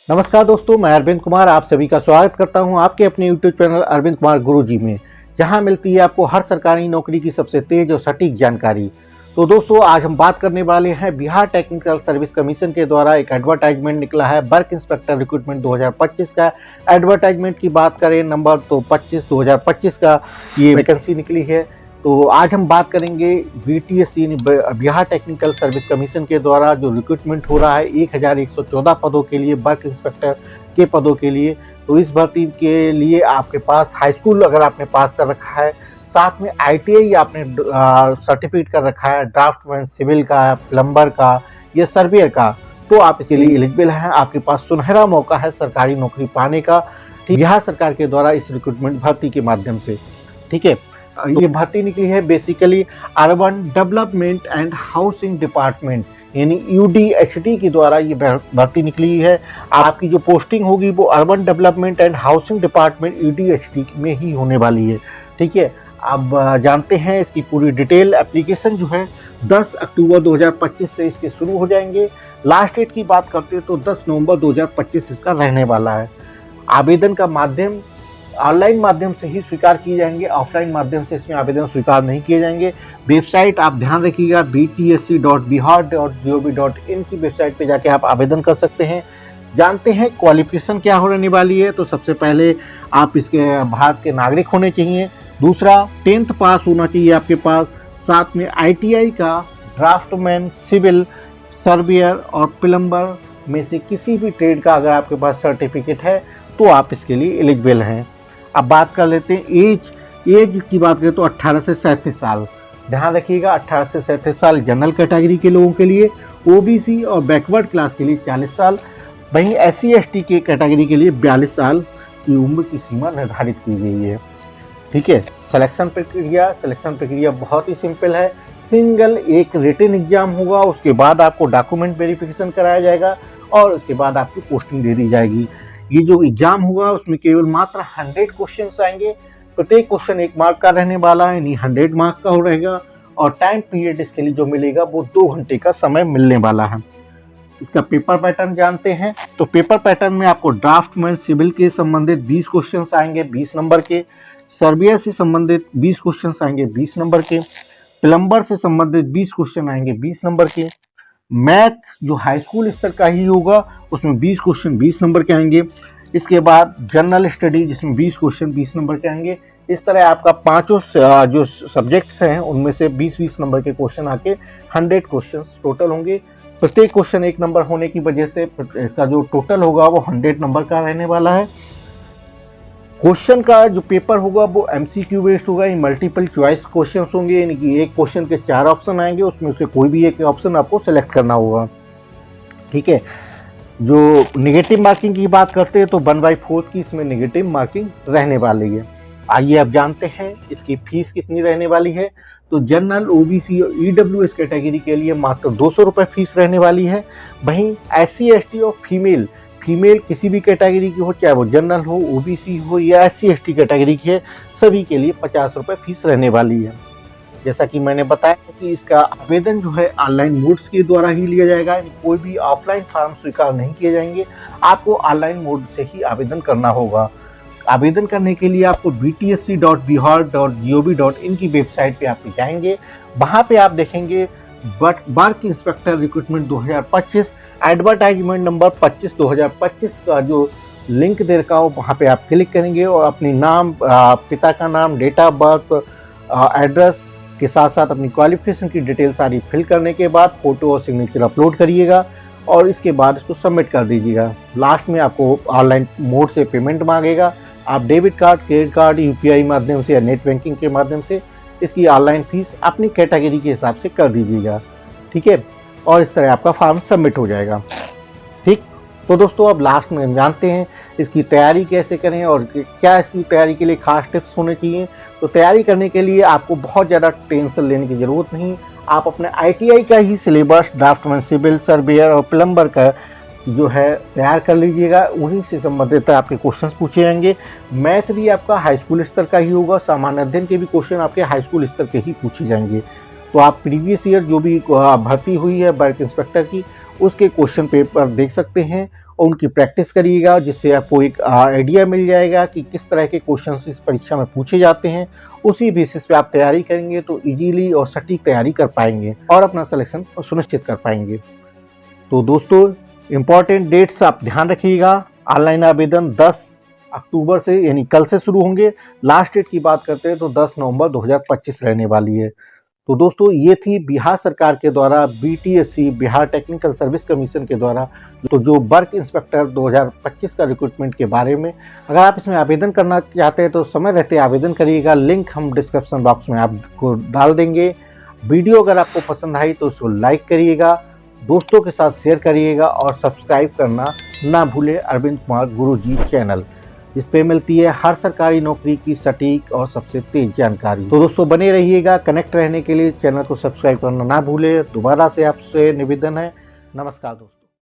नमस्कार दोस्तों, मैं अरविंद कुमार आप सभी का स्वागत करता हूं आपके अपने YouTube चैनल अरविंद कुमार गुरुजी में, जहां मिलती है आपको हर सरकारी नौकरी की सबसे तेज और सटीक जानकारी। तो दोस्तों, आज हम बात करने वाले हैं बिहार टेक्निकल सर्विस कमीशन के द्वारा एक एडवर्टाइजमेंट निकला है वर्क इंस्पेक्टर रिक्रूटमेंट 2025 का। एडवर्टाइजमेंट की बात करें नंबर तो 2025 का ये वैकेंसी निकली है। तो आज हम बात करेंगे BTSC Bihar technical service commission के द्वारा जो रिक्रूटमेंट हो रहा है 1114 पदों के लिए, वर्क इंस्पेक्टर के पदों के लिए। तो इस भर्ती के लिए आपके पास हाई स्कूल अगर आपने पास कर रखा है, साथ में आईटीआई आपने सर्टिफिकेट कर रखा है, ड्राफ्टमैन सिविल का, प्लम्बर का या सर्वेयर का, तो आप इसके लिए एलिजिबल हैं। आपके पास सुनहरा मौका है सरकारी नौकरी पाने का, बिहार सरकार के द्वारा इस रिक्रूटमेंट भर्ती के माध्यम से। ठीक है, ये भर्ती निकली है basically urban development and housing department यानी यूडीएचडी के द्वारा ये भर्ती निकली है। आपकी जो पोस्टिंग होगी वो urban development and housing department UDHD में ही होने वाली है। ठीक है, अब जानते हैं इसकी पूरी डिटेल। एप्लीकेशन जो है 10 अक्टूबर 2025 से इसके शुरू हो जाएंगे। लास्ट डेट की बात करते हैं तो 10 नवंबर 2025 इसका रहने वाला है। आवेदन का माध्यम ऑनलाइन माध्यम से ही स्वीकार किए जाएंगे, ऑफलाइन माध्यम से इसमें आवेदन स्वीकार नहीं किए जाएंगे। वेबसाइट आप ध्यान रखिएगा btsc.bihar.gov.in की वेबसाइट पे जाके आप आवेदन कर सकते हैं। जानते हैं क्वालिफिकेशन क्या होने वाली है। तो सबसे पहले आप इसके भारत के नागरिक होने चाहिए। दूसरा 10th पास होना चाहिए आपके पास, साथ में आईटीआई का ड्राफ्टमैन सिविल, सर्वेयर और प्लम्बर में से किसी भी ट्रेड का अगर आपके पास सर्टिफिकेट है तो आप इसके लिए एलिजिबल हैं। अब बात कर लेते हैं एज की बात करें तो 18 से 37 साल। ध्यान रखिएगा 18 से 37 साल जनरल कैटेगरी के लोगों के लिए, ओबीसी और बैकवर्ड क्लास के लिए 40 साल, वहीं SC ST के कैटेगरी के लिए 42 साल की उम्र की सीमा निर्धारित की गई है। ठीक है, सिलेक्शन प्रक्रिया बहुत ही सिंपल है। सिंगल एक रिटन एग्जाम होगा, उसके बाद आपको डॉक्यूमेंट वेरिफिकेशन कराया जाएगा और उसके बाद आपकी पोस्टिंग दे दी जाएगी। ये जो एग्जाम होगा उसमें केवल मात्र 100 क्वेश्चंस आएंगे। प्रत्येक क्वेश्चन 1 मार्क का रहने वाला है, यानी 100 मार्क का हो रहेगा। और टाइम पीरियड इसके लिए जो मिलेगा वो 2 घंटे का समय मिलने वाला है। इसका पेपर पैटर्न जानते हैं तो पेपर पैटर्न में आपको ड्राफ्टमैन सिविल के संबंधित 20 क्वेश्चंस आएंगे 20 नंबर के, सर्वेयर से संबंधित 20 क्वेश्चंस आएंगे 20 नंबर के, प्लम्बर से संबंधित 20 क्वेश्चन आएंगे 20 नंबर के, मैथ जो हाई स्कूल स्तर का ही होगा उसमें 20 क्वेश्चन 20 नंबर के आएंगे। इसके बाद जनरल स्टडी जिसमें 20 क्वेश्चन 20 नंबर के आएंगे। इस तरह आपका पांचों जो सब्जेक्ट्स हैं उनमें से 20-20 नंबर के क्वेश्चन आके 100 क्वेश्चंस टोटल होंगे। प्रत्येक क्वेश्चन 1 नंबर होने की वजह से इसका जो टोटल होगा वो 100 नंबर का रहने वाला है। क्वेश्चन का जो पेपर होगा वो MCQ बेस्ड होगा, ये मल्टीपल चॉइस क्वेश्चंस होंगे, यानी कि एक क्वेश्चन के 4 ऑप्शन आएंगे, उसमें से कोई भी एक ऑप्शन आपको सेलेक्ट करना होगा। ठीक है, जो नेगेटिव मार्किंग की बात करते हैं तो 1/4 की इसमें नेगेटिव मार्किंग रहने वाली है। आइए अब जानते हैं इसकी फीस कितनी रहने वाली है। तो जनरल, ओबीसी और EWS कैटेगरी के लिए मात्र 200 रुपये फीस रहने वाली है। वहीं SC ST और फीमेल किसी भी कैटेगरी की हो, चाहे वो जनरल हो, ओबीसी हो या SC ST कैटेगरी की है, सभी के लिए 50 रुपये फीस रहने वाली है। जैसा कि मैंने बताया कि इसका आवेदन जो है ऑनलाइन मोड्स के द्वारा ही लिया जाएगा, कोई भी ऑफलाइन फॉर्म स्वीकार नहीं किए जाएंगे, आपको ऑनलाइन मोड से ही आवेदन करना होगा। आवेदन करने के लिए आपको btsc.bihar.gov.in की वेबसाइट पे आप जाएंगे, वहाँ पे आप देखेंगे work inspector recruitment 2025 advertisement number 25/2025 का जो लिंक दे रखा हो, वहाँ पे आप क्लिक करेंगे और अपनी नाम, पिता का नाम, डेट ऑफ बर्थ, एड्रेस के साथ साथ अपनी क्वालिफिकेशन की डिटेल सारी फिल करने के बाद फोटो और सिग्नेचर अपलोड करिएगा और इसके बाद इसको सबमिट कर दीजिएगा। लास्ट में आपको ऑनलाइन मोड से पेमेंट मांगेगा। आप debit card, credit card, UPI माध्यम से या नेट बैंकिंग के माध्यम से इसकी ऑनलाइन फीस अपनी कैटेगरी के हिसाब से कर दीजिएगा। ठीक है, और इस तरह आपका फॉर्म सबमिट हो जाएगा। ठीक, तो दोस्तों अब लास्ट में हम जानते हैं इसकी तैयारी कैसे करें और क्या इसकी तैयारी के लिए खास टिप्स होने चाहिए। तो तैयारी करने के लिए आपको बहुत ज़्यादा टेंशन लेने की ज़रूरत नहीं। आप अपने ITI का ही सिलेबस ड्राफ्टमैन सिविल, सर्वेयर और प्लम्बर का जो है तैयार कर लीजिएगा, उन्हीं से संबंधित आपके क्वेश्चंस पूछे जाएंगे। मैथ भी आपका हाई स्कूल स्तर का ही होगा, सामान्य अध्ययन के भी क्वेश्चन आपके हाई स्कूल स्तर के ही पूछे जाएंगे। तो आप प्रीवियस ईयर जो भी भर्ती हुई है वर्क इंस्पेक्टर की, उसके क्वेश्चन पेपर देख सकते हैं और उनकी प्रैक्टिस करिएगा, जिससे आपको एक आइडिया मिल जाएगा कि किस तरह के क्वेश्चंस इस परीक्षा में पूछे जाते हैं। उसी बेसिस पे आप तैयारी करेंगे तो इजीली और सटीक तैयारी कर पाएंगे और अपना सिलेक्शन सुनिश्चित कर पाएंगे। तो दोस्तों, इम्पॉर्टेंट डेट्स आप ध्यान रखिएगा। ऑनलाइन आवेदन 10 अक्टूबर से यानी कल से शुरू होंगे। लास्ट डेट की बात करते हैं तो 10 नवंबर 2025 रहने वाली है। तो दोस्तों, ये थी बिहार सरकार के द्वारा BTSC Bihar technical service commission के द्वारा तो जो वर्क इंस्पेक्टर 2025 का रिक्रूटमेंट के बारे में। अगर आप इसमें आवेदन करना चाहते हैं तो समय रहते आवेदन करिएगा। लिंक हम डिस्क्रिप्शन बॉक्स में आपको डाल देंगे। वीडियो अगर आपको पसंद आई तो उसको लाइक करिएगा, दोस्तों के साथ शेयर करिएगा और सब्सक्राइब करना ना भूलें अरविंद कुमार गुरुजी चैनल। इस पे मिलती है हर सरकारी नौकरी की सटीक और सबसे तेज जानकारी। तो दोस्तों, बने रहिएगा। कनेक्ट रहने के लिए चैनल को सब्सक्राइब करना ना भूलें। दोबारा से आपसे निवेदन है। नमस्कार दोस्तों।